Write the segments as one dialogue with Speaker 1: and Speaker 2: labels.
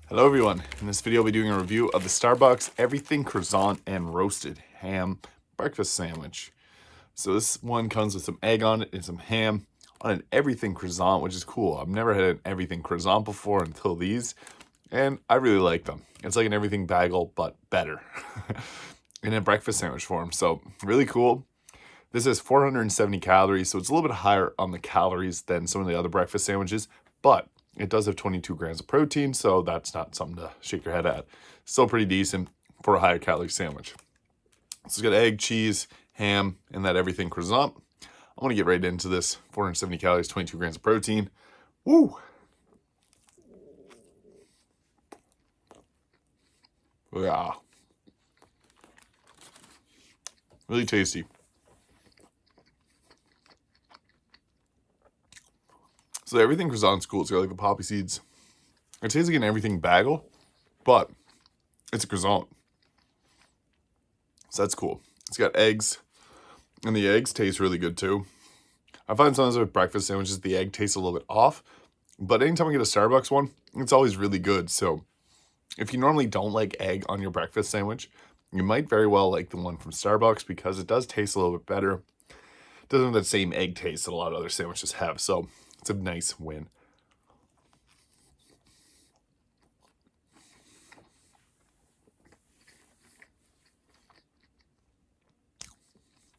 Speaker 1: Hello everyone, in this video I'll be doing a review of the Starbucks Everything Croissant and Roasted Ham Breakfast Sandwich. So this one comes with some egg on it and some ham on an Everything Croissant, which is cool. I've never had an Everything Croissant before until these, and I really like them. It's like an Everything bagel, but better, in a breakfast sandwich form, so really cool. This is 470 calories, so it's a little bit higher on the calories than some of the other breakfast sandwiches, but it does have 22 grams of protein, so that's not something to shake your head at. Still pretty decent for a higher calorie sandwich. So it's got egg, cheese, ham, and that Everything Croissant. I'm going to get right into this. 470 calories, 22 grams of protein. Woo! Yeah. Really tasty. So the Everything Croissant's cool. It's got like the poppy seeds. It tastes like an Everything bagel, but it's a croissant. So that's cool. It's got eggs, and the eggs taste really good too. I find sometimes with breakfast sandwiches, the egg tastes a little bit off, but anytime I get a Starbucks one, it's always really good. So if you normally don't like egg on your breakfast sandwich, you might very well like the one from Starbucks because it does taste a little bit better. It doesn't have that same egg taste that a lot of other sandwiches have, so it's a nice win.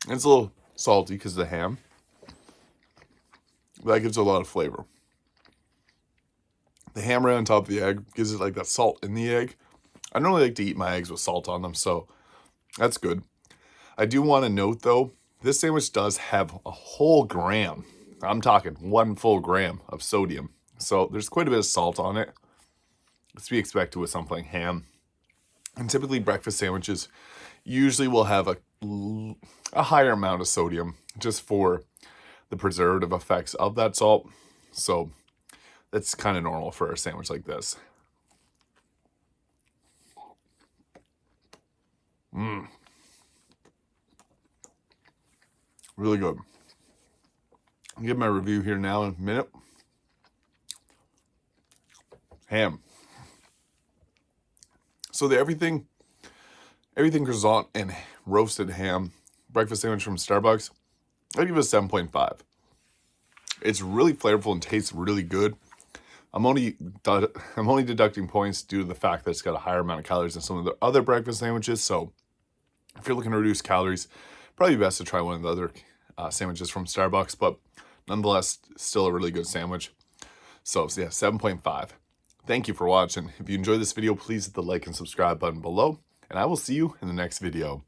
Speaker 1: It's a little salty because of the ham. That gives it a lot of flavor. The ham right on top of the egg gives it like that salt in the egg. I normally like to eat my eggs with salt on them, so that's good. I do want to note though, this sandwich does have a whole gram. I'm talking 1 full gram of sodium. So there's quite a bit of salt on it. It's to be expected with something ham. And typically breakfast sandwiches usually will have a higher amount of sodium just for the preservative effects of that salt. So that's kind of normal for a sandwich like this. Really good. I'll give my review here now in a minute. Ham. So the Everything Croissant and Roasted Ham breakfast sandwich from Starbucks, I give it a 7.5. It's really flavorful and tastes really good. I'm only deducting points due to the fact that it's got a higher amount of calories than some of the other breakfast sandwiches. So if you're looking to reduce calories, probably best to try one of the other sandwiches from Starbucks, but nonetheless, still a really good sandwich. So yeah, 7.5. Thank you for watching. If you enjoyed this video, please hit the like and subscribe button below, and I will see you in the next video.